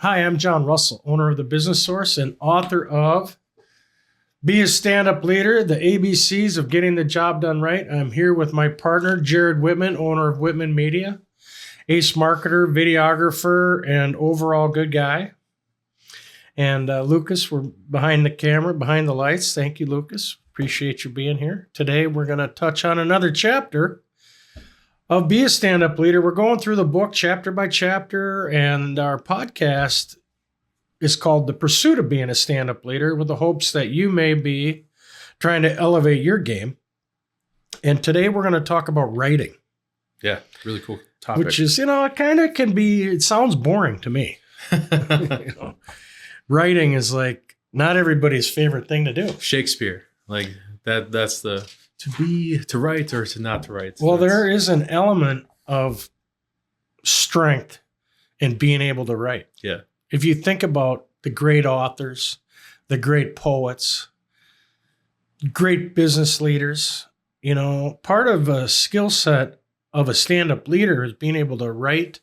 Hi, I'm John Russell, owner of The Business Source and author of Be a Stand-Up Leader, the ABCs of Getting the Job Done Right. I'm here with my partner, Jared Whitman, owner of Whitman Media, ace marketer, videographer, and overall good guy. And Lucas, we're behind the camera, behind the lights. Thank you, Lucas. Appreciate you being here. Today, we're going to touch on another chapter of Be a Stand-Up Leader. We're going through the book chapter by chapter, and our podcast is called The Pursuit of Being a Stand-Up Leader, with the hopes that you may be trying to elevate your game. And today we're going to talk about writing. Yeah, really cool topic. Which is, it kind of can be, it sounds boring to me. Writing is like not everybody's favorite thing to do. Shakespeare, like that's the to write or to not to write. Well, there is an element of strength in being able to write. Yeah. If you think about the great authors, the great poets, great business leaders, part of a skill set of a stand-up leader is being able to write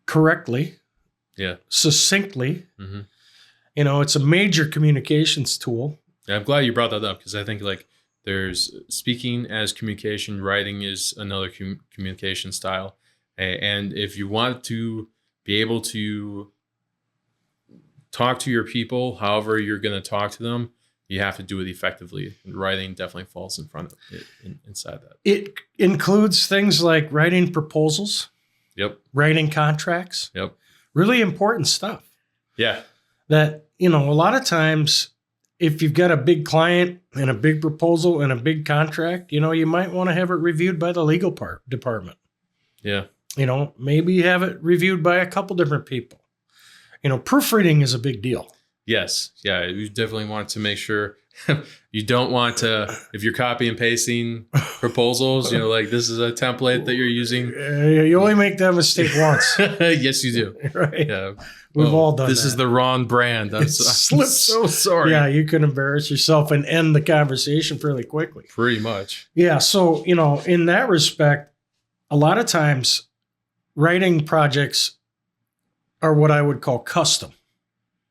correctly, succinctly. Mm-hmm. It's a major communications tool. Yeah, I'm glad you brought that up, because I think there's speaking as communication, writing is another communication style. And if you want to be able to talk to your people, however you're going to talk to them, you have to do it effectively. And writing definitely falls in front of it, inside that. It includes things like writing proposals. Yep. Writing contracts. Yep. Really important stuff. Yeah. That, a lot of times, if you've got a big client and a big proposal and a big contract, you might want to have it reviewed by the legal department. Yeah. Maybe have it reviewed by a couple different people. Proofreading is a big deal. Yes. Yeah. You definitely want to make sure you don't want to, if you're copy and pasting proposals, this is a template that you're using. You only make that mistake once. Yes, you do. Right. Yeah. We've all done this that. is the wrong brand. I'm so sorry. Yeah, you can embarrass yourself and end the conversation fairly quickly. Pretty much. Yeah. So, in that respect, a lot of times writing projects are what I would call custom.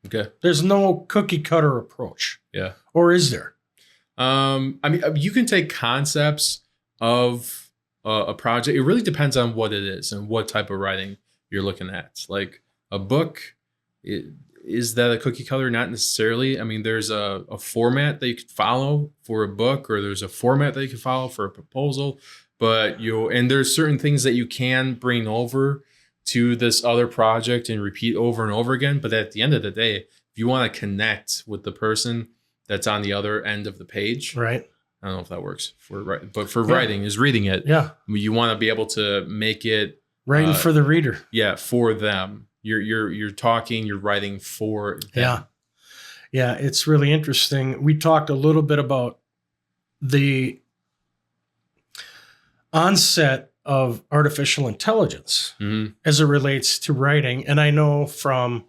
Okay. There's no cookie cutter approach. Yeah. Or is there? You can take concepts of a project. It really depends on what it is and what type of writing you're looking at. Like a book, is that a cookie cutter? Not necessarily. There's a format that you could follow for a book, or there's a format that you can follow for a proposal. But there's certain things that you can bring over to this other project and repeat over and over again. But at the end of the day, if you want to connect with the person that's on the other end of the page, right? I don't know if that works for writing, but for writing is reading it. Yeah. You want to be able to make it writing for the reader. Yeah. For them. You're talking, you're writing for them. Yeah. Yeah. It's really interesting. We talked a little bit about the onset of artificial intelligence as it relates to writing. And I know from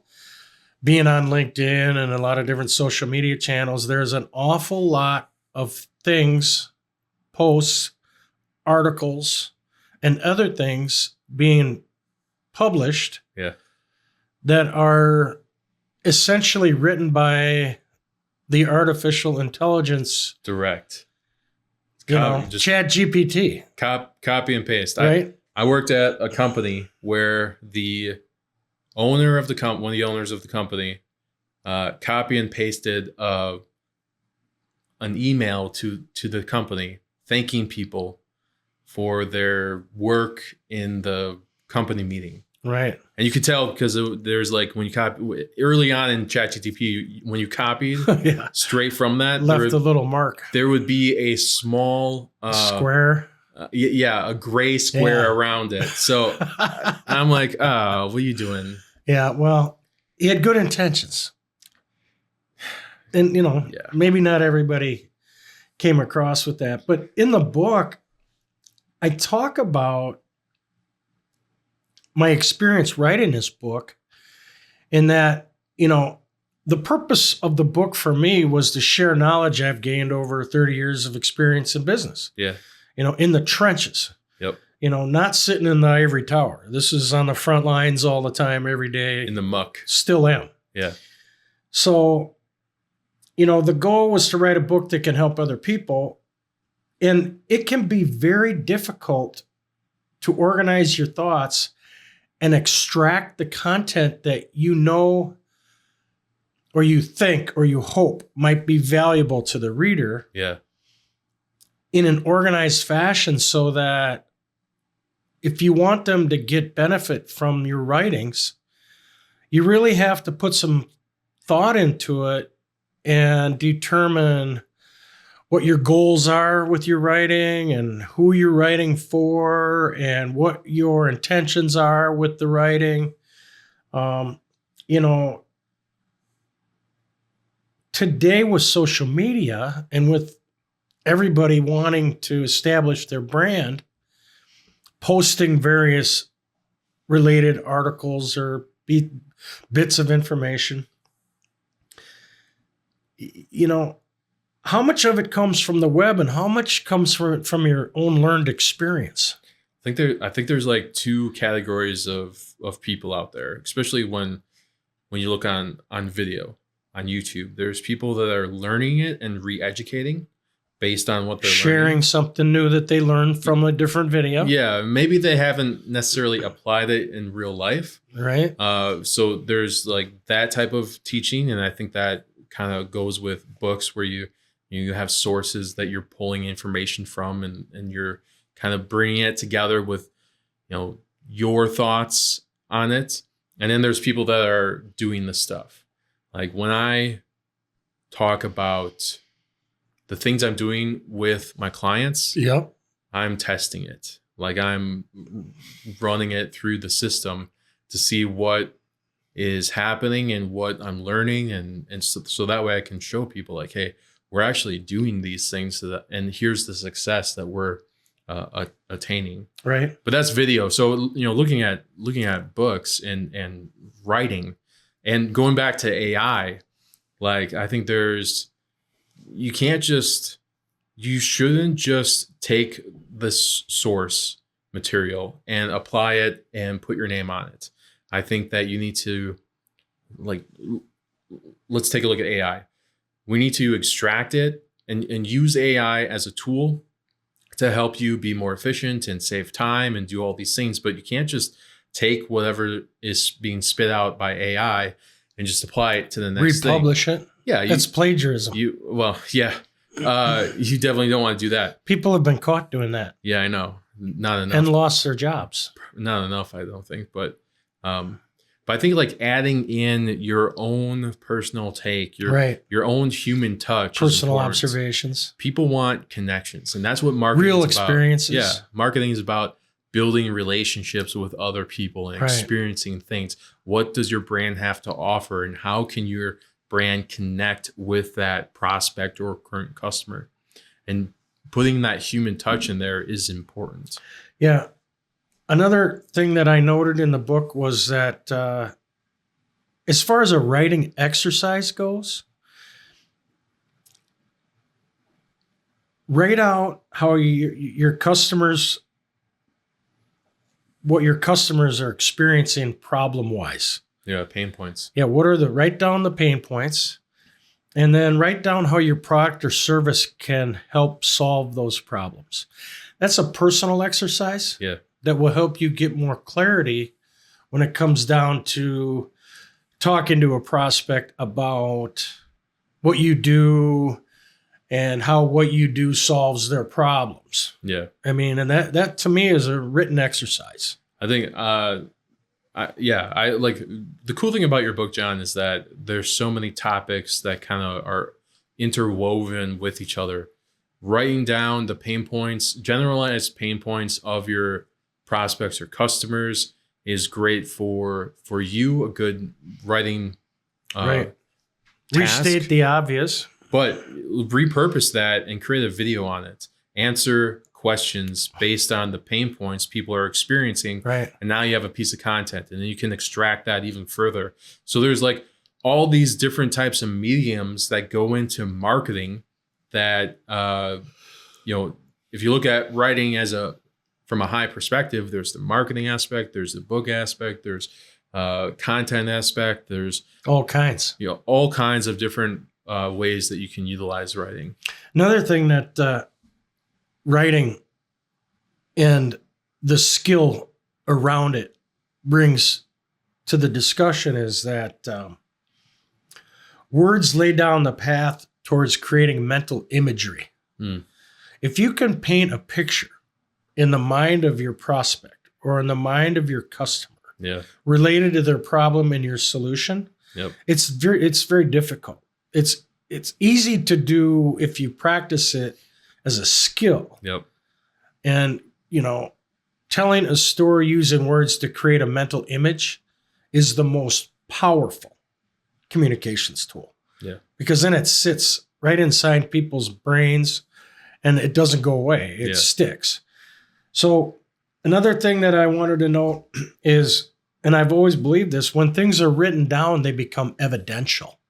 being on LinkedIn and a lot of different social media channels, there's an awful lot of things, posts, articles, and other things being published that are essentially written by the artificial intelligence. Direct. Chat GPT. Copy and paste. Right. I worked at a company where the owner of one of the owners of the company, copy and pasted an email to the company thanking people for their work in the company meeting. Right. And you could tell because there's when you copy early on in ChatGPT, when you copied straight from that, left a little mark. There would be a small square. A gray square around it. So I'm like, oh, what are you doing? Yeah. Well, he had good intentions. And, maybe not everybody came across with that. But in the book, I talk about my experience writing this book, in that, the purpose of the book for me was to share knowledge I've gained over 30 years of experience in business. Yeah. In the trenches. Yep. not sitting in the ivory tower. This is on the front lines all the time, every day. In the muck. Still am. Yeah. So, the goal was to write a book that can help other people. And it can be very difficult to organize your thoughts and extract the content that or you think or you hope might be valuable to the reader. Yeah. In an organized fashion, so that if you want them to get benefit from your writings, you really have to put some thought into it and determine what your goals are with your writing and who you're writing for and what your intentions are with the writing. Today with social media and with everybody wanting to establish their brand, posting various related articles or bits of information, how much of it comes from the web and how much comes from your own learned experience? I think there's like two categories of people out there, especially when you look on video on YouTube. There's people that are learning it and re-educating based on what they're sharing learning. Something new that they learned from a different video. Yeah, maybe they haven't necessarily applied it in real life. Right. So there's like that type of teaching, and I think that kind of goes with books where you have sources that you're pulling information from, and you're kind of bringing it together with your thoughts on it. And then there's people that are doing the stuff. Like when I talk about the things I'm doing with my clients, yep, I'm testing it. Like I'm running it through the system to see what is happening and what I'm learning. And so that way I can show people like, hey, we're actually doing these things and here's the success that we're attaining. Right. But that's video. So, looking at books and writing and going back to AI, like I think you shouldn't just take this source material and apply it and put your name on it. I think that you need to let's take a look at AI. We need to extract it and use AI as a tool to help you be more efficient and save time and do all these things. But you can't just take whatever is being spit out by AI and just apply it to the next republish thing. It. Yeah. That's plagiarism. Yeah. You definitely don't want to do that. People have been caught doing that. Yeah, I know. Not enough. And lost their jobs. Not enough, I don't think. But I think like adding in your own personal take, your own human touch, personal observations. People want connections, and that's what marketing real is experiences. About. Yeah, marketing is about building relationships with other people and experiencing things. What does your brand have to offer, and how can your brand connect with that prospect or current customer? And putting that human touch in there is important. Yeah. Another thing that I noted in the book was that as far as a writing exercise goes, write out how your customers, what your customers are experiencing problem-wise. Yeah, pain points. Yeah, write down the pain points, and then write down how your product or service can help solve those problems. That's a personal exercise. Yeah. That will help you get more clarity when it comes down to talking to a prospect about what you do and how what you do solves their problems. Yeah. I mean, and that to me is a written exercise. I think, I like the cool thing about your book, John, is that there's so many topics that kind of are interwoven with each other. Writing down the pain points, generalized pain points of your prospects or customers is great for you, a good writing task. Restate the obvious, but repurpose that and create a video on it. Answer questions based on the pain points people are experiencing. Right. And now you have a piece of content, and then you can extract that even further. So there's like all these different types of mediums that go into marketing that, if you look at writing from a high perspective, there's the marketing aspect, there's the book aspect, there's content aspect, there's all kinds. All kinds of different ways that you can utilize writing. Another thing that writing and the skill around it brings to the discussion is that words lay down the path towards creating mental imagery. If you can paint a picture in the mind of your prospect or in the mind of your customer related to their problem and your solution, it's very difficult. It's easy to do if you practice it as a skill. And, telling a story using words to create a mental image is the most powerful communications tool. Because then it sits right inside people's brains and it doesn't go away. It sticks. So another thing that I wanted to note is, and I've always believed this, when things are written down, they become evidential.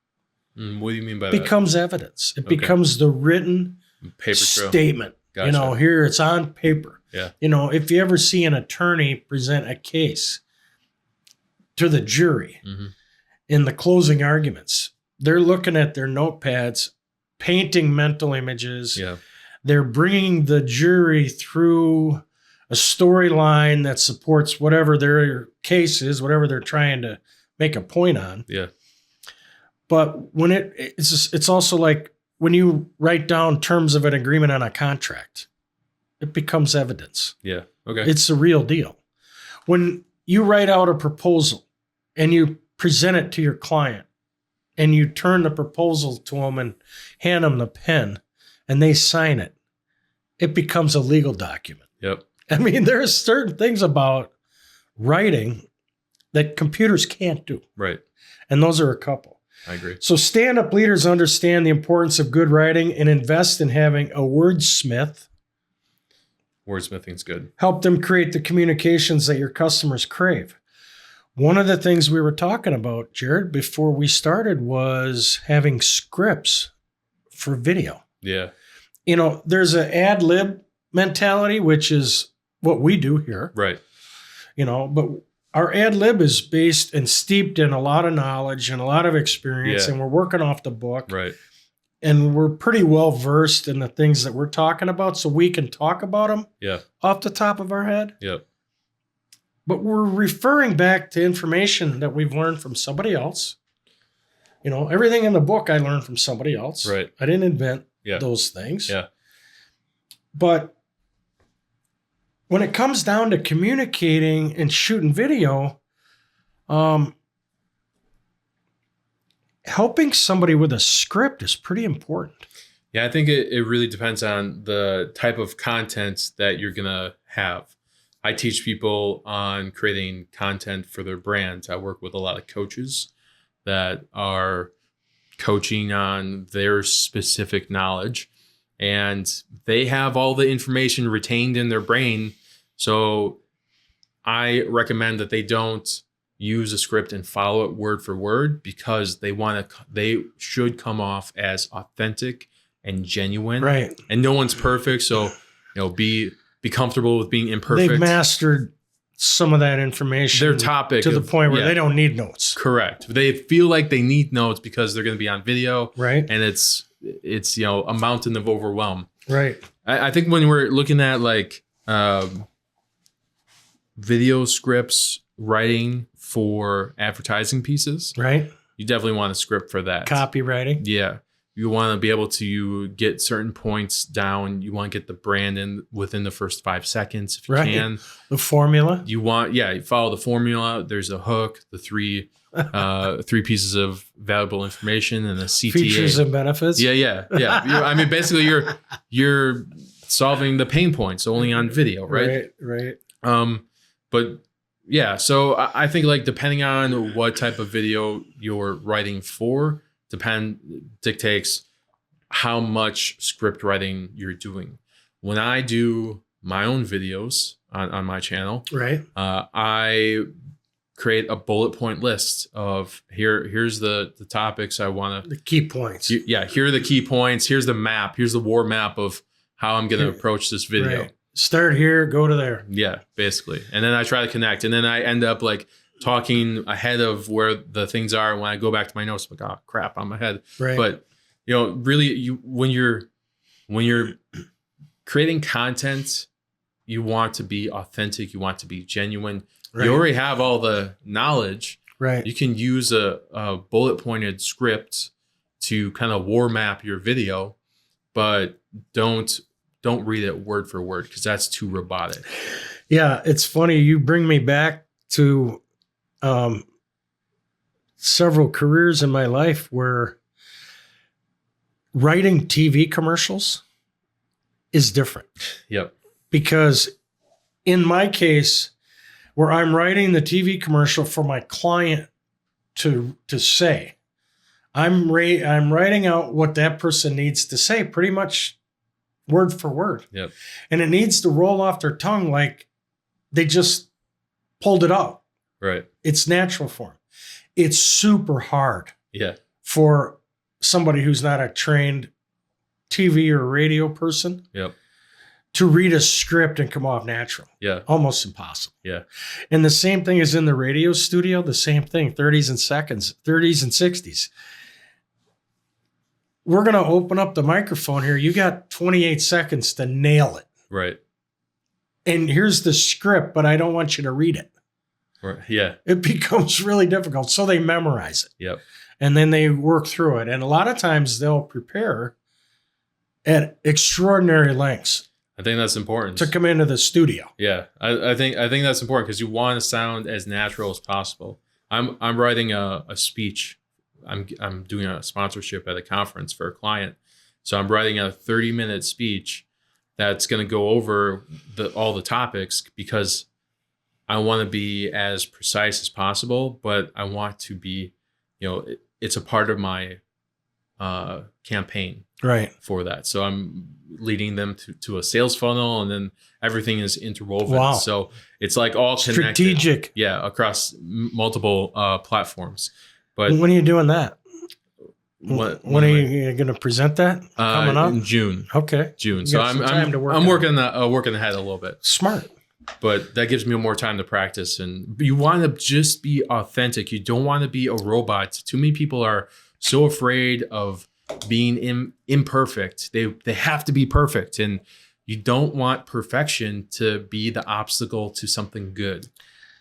What do you mean by that? It becomes evidence. It becomes the written paper statement. Gotcha. Here it's on paper. Yeah. If you ever see an attorney present a case to the jury in the closing arguments, they're looking at their notepads, painting mental images. They're bringing the jury through a storyline that supports whatever their case is, whatever they're trying to make a point on. But when it's also like when you write down terms of an agreement on a contract, it becomes evidence. It's a real deal. When you write out a proposal and you present it to your client and you turn the proposal to them and hand them the pen and they sign it, it becomes a legal document. I mean, there are certain things about writing that computers can't do. And those are a couple. I agree. So stand-up leaders understand the importance of good writing and invest in having a wordsmith. Wordsmithing's good. Help them create the communications that your customers crave. One of the things we were talking about, Jared, before we started was having scripts for video. There's an ad lib mentality, which is what we do here. But our ad lib is based and steeped in a lot of knowledge and a lot of experience, and we're working off the book. And we're pretty well versed in the things that we're talking about, so we can talk about them off the top of our head. But we're referring back to information that we've learned from somebody else. Everything in the book I learned from somebody else. I didn't invent those things. But when it comes down to communicating and shooting video, helping somebody with a script is pretty important. I think it really depends on the type of content that you're going to have. I teach people on creating content for their brand. I work with a lot of coaches that are coaching on their specific knowledge, and they have all the information retained in their brain. So I recommend that they don't use a script and follow it word for word, because they should come off as authentic and genuine. And no one's perfect. So, be comfortable with being imperfect. They've mastered some of that information. Their topic to the point where they don't need notes. Correct. They feel like they need notes because they're going to be on video. And it's a mountain of overwhelm. I think when we're looking at like video scripts, writing for advertising pieces, you definitely want a script for that. Copywriting. You want to be able to get certain points down. You want to get the brand in within the first 5 seconds if you can. The formula. You follow the formula. There's a hook, the three pieces of valuable information, and a CTA. Features and benefits. I mean, basically, you're solving the pain points only on video, right? But so I think like depending on what type of video you're writing for, dictates how much script writing you're doing. When I do my own videos on my channel, I create a bullet point list of here's the topics I want to, the key points. Here are the key points. Here's the map. Here's the war map of how I'm going to approach this video. start here, go to there. Yeah, basically. And then I try to connect. And then I end up like talking ahead of where the things are. When I go back to my notes, I'm like, oh crap, I'm ahead. Right. But really when you're creating content, you want to be authentic, you want to be genuine. Right. You already have all the knowledge. Right. You can use a bullet pointed script to kind of war map your video, but don't read it word for word because that's too robotic. Yeah, it's funny. You bring me back to several careers in my life where writing TV commercials is different. Yep. Because in my case, where I'm writing the TV commercial for my client to say, I'm writing out what that person needs to say pretty much word for word. Yep. And it needs to roll off their tongue like they just pulled it out. Right. It's natural for them. It's super hard Yeah. for somebody who's not a trained TV or radio person Yep. to read a script and come off natural. Yeah. Almost impossible. Yeah. And the same thing is in the radio studio, the same thing, 30s and 60s. We're going to open up the microphone here. You got 28 seconds to nail it. Right. And here's the script, but I don't want you to read it. Right. Yeah. It becomes really difficult. So they memorize it. Yep. And then they work through it. And a lot of times they'll prepare at extraordinary lengths I think that's important to come into the studio. Yeah. I think that's important because you want to sound as natural as possible. I'm writing a speech. I'm doing a sponsorship at a conference for a client. So I'm writing a 30-minute speech that's going to go over all the topics because I want to be as precise as possible, but I want to be, it's a part of my campaign Right. for that. So I'm leading them to a sales funnel, and then everything is interwoven. Wow. So it's like all connected. Strategic. Yeah, across multiple platforms. But When are you doing that? when are you going to present that? Coming up? in June. Okay. June. You So got some time to work I'm on working working ahead a little bit. Smart. But that gives me more time to practice. And you want to just be authentic. You don't want to be a robot. Too many people are so afraid of being imperfect. They have to be perfect. And you don't want perfection to be the obstacle to something good.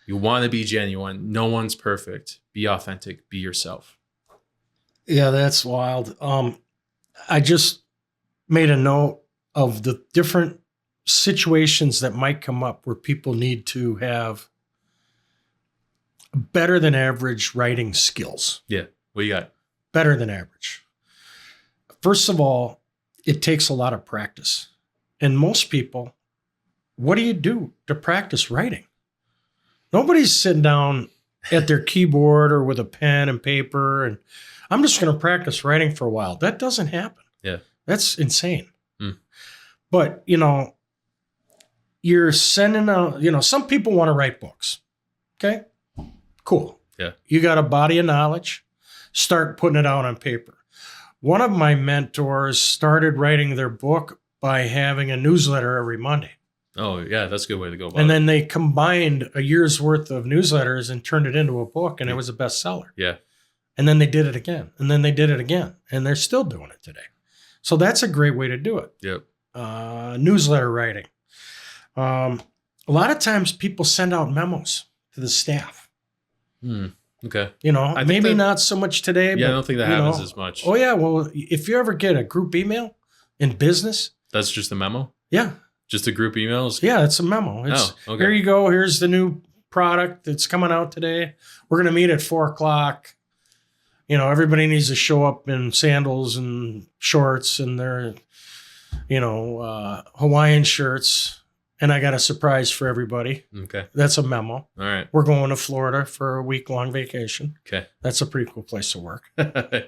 You want to be genuine. No one's perfect. Be authentic. Be yourself. Yeah, that's wild. I just made a note of the different situations that might come up where people need to have better than average writing skills. Yeah. What you got? Better than average. First of all, it takes a lot of practice. And most people, what do you do to practice writing? Nobody's sitting down at their keyboard or with a pen and paper and I'm just going to practice writing for a while. That doesn't happen. Yeah. That's insane. But, you're sending out, some people want to write books. Okay, cool. Yeah. You got a body of knowledge, start putting it out on paper. One of my mentors started writing their book by having a newsletter every Monday. Oh, yeah. That's a good way to go about And it. then they combined a year's worth of newsletters and turned it into a book, and it was a bestseller. Yeah. And then they did it again, and then they did it again, and they're still doing it today. So that's a great way to do it. Yep. Newsletter writing. A lot of times people send out memos to the staff. Okay. I think maybe not so much today. Yeah, but, I don't think that happens as much. Oh, yeah. Well, if you ever get a group email in business. That's just a memo? Yeah. Just a group emails? Yeah, it's a memo. It's, okay. Here you go. Here's the new product that's coming out today. We're going to meet at 4:00. Everybody needs to show up in sandals and shorts and their, Hawaiian shirts. And I got a surprise for everybody. Okay. That's a memo. All right. We're going to Florida for a week-long vacation. Okay. That's a pretty cool place to work.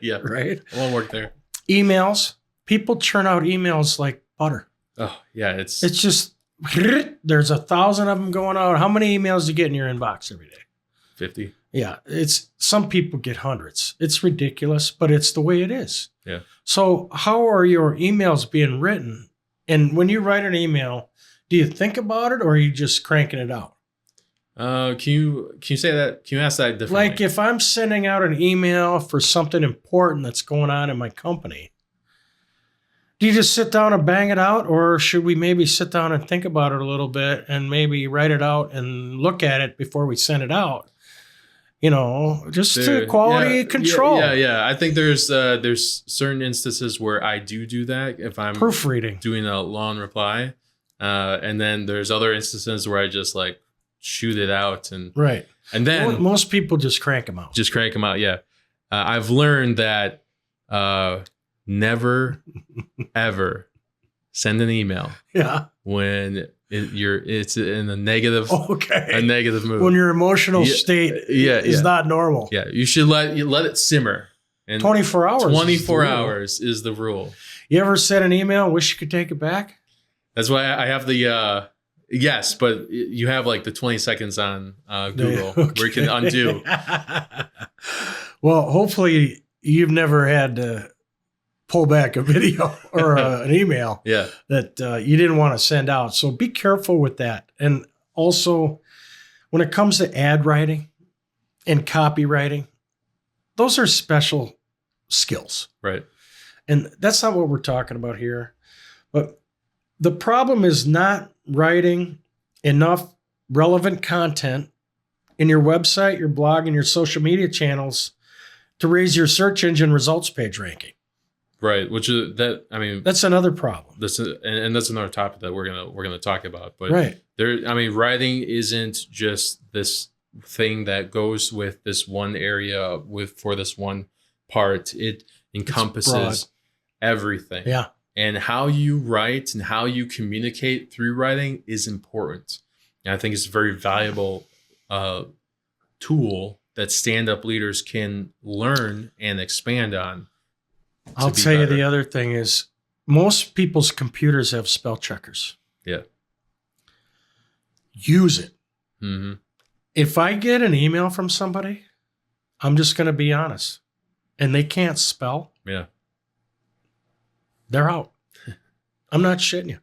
Yeah. Right? I won't work there. Emails. People churn out emails like butter. Oh, yeah. It's just, there's 1,000 of them going out. How many emails do you get in your inbox every day? 50. Yeah. Some people get hundreds. It's ridiculous, but it's the way it is. Yeah. So how are your emails being written? And when you write an email, Do you think about it, or are you just cranking it out? Can you say that? Can you ask that differently? Like if I'm sending out an email for something important that's going on in my company, do you just sit down and bang it out, or should we maybe sit down and think about it a little bit and maybe write it out and look at it before we send it out? Just to quality control. Yeah. I think there's certain instances where I do that if I'm Proofreading, doing a long reply, and then there's other instances where I just like shoot it out and right. And then most people just crank them out. Yeah. I've learned that never ever send an email. Yeah. When it's in a negative mood. When your emotional state is not normal. Yeah, you should let it simmer. And 24 hours. 24 hours is the rule. You ever sent an email and wish you could take it back? That's why I have the yes, but you have like the 20 seconds on Google where you can undo. Well, hopefully you've never had to pull back a video or an email that you didn't want to send out. So be careful with that. And also, when it comes to ad writing and copywriting, those are special skills. Right. And that's not what we're talking about here. But the problem is not writing enough relevant content in your website, your blog, and your social media channels to raise your search engine results page ranking. Right, which is that. I mean, that's another problem. And that's another topic that we're gonna talk about. But right there, I mean, writing isn't just this thing that goes with this one area for this one part. It encompasses everything. Yeah, and how you write and how you communicate through writing is important. And I think it's a very valuable tool that stand-up leaders can learn and expand on. I'll tell you the other thing is most people's computers have spell checkers. Yeah. Use it. Mm-hmm. If I get an email from somebody, I'm just going to be honest, and they can't spell. Yeah. They're out. I'm not shitting you.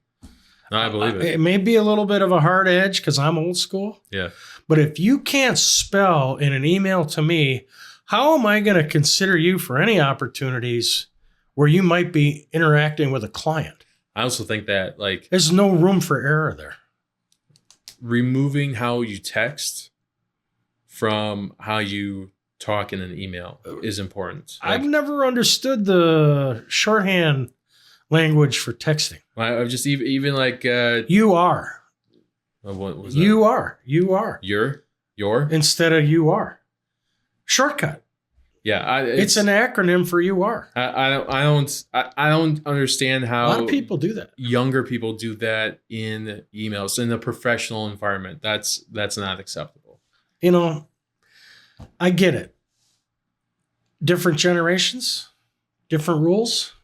No, I believe it. It may be a little bit of a hard edge because I'm old school. Yeah. But if you can't spell in an email to me, how am I going to consider you for any opportunities where you might be interacting with a client? I also think that there's no room for error there. Removing how you text from how you talk in an email is important. I've never understood the shorthand language for texting. I've just even you are. What was that? You are. Your instead of you are. Shortcut. Yeah, it's an acronym for you are. I don't understand how a lot of people do that. Younger people do that in emails in a professional environment. That's not acceptable. I get it. Different generations, different rules.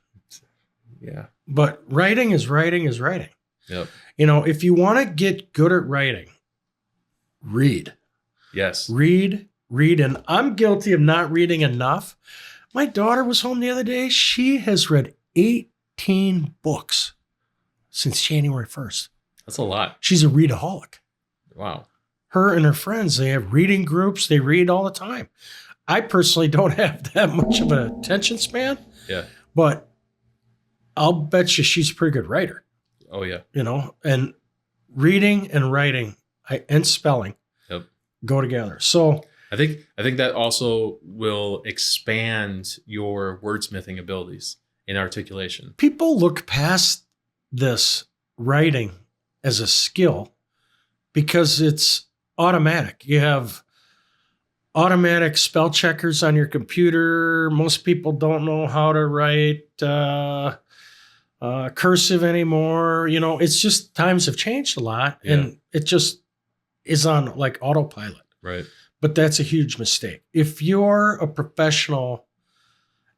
Yeah. But writing is writing is writing. Yep. If you want to get good at writing, read. Yes. Read. And I'm guilty of not reading enough. My daughter was home the other day. She has read 18 books since January 1st. That's a lot. She's a readaholic. Wow. Her and her friends, they have reading groups. They read all the time. I personally don't have that much of an attention span. Yeah. But I'll bet you she's a pretty good writer. Oh, yeah. And reading and writing and spelling go together. So I think that also will expand your wordsmithing abilities in articulation. People look past this writing as a skill because it's automatic. You have automatic spell checkers on your computer. Most people don't know how to write cursive anymore. It's just times have changed a lot, and it just is on autopilot. Right. But that's a huge mistake. If you're a professional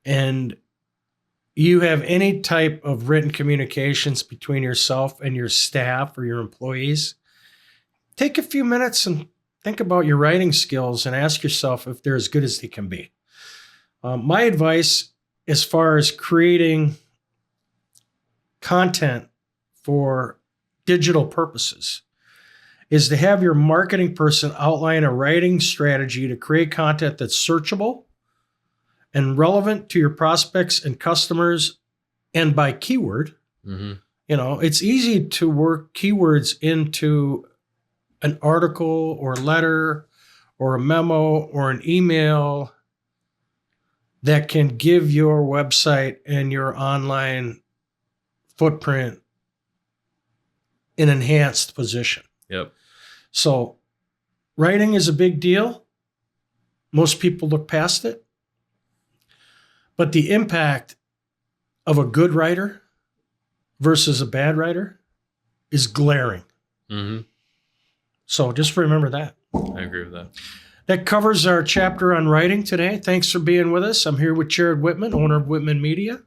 and you have any type of written communications between yourself and your staff or your employees, take a few minutes and think about your writing skills and ask yourself if they're as good as they can be. My advice as far as creating content for digital purposes is to have your marketing person outline a writing strategy to create content that's searchable and relevant to your prospects and customers and by keyword. Mm-hmm. It's easy to work keywords into an article or letter or a memo or an email that can give your website and your online footprint an enhanced position. Yep. So writing is a big deal. Most people look past it. But the impact of a good writer versus a bad writer is glaring. Mm-hmm. So just remember that. I agree with that. That covers our chapter on writing today. Thanks for being with us. I'm here with Jared Whitman, owner of Whitman Media.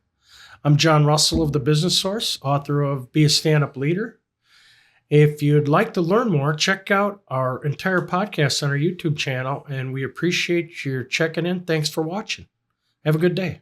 I'm John Russell of The Business Source, author of Be a Stand-Up Leader. If you'd like to learn more, check out our entire podcast on our YouTube channel, and we appreciate your checking in. Thanks for watching. Have a good day.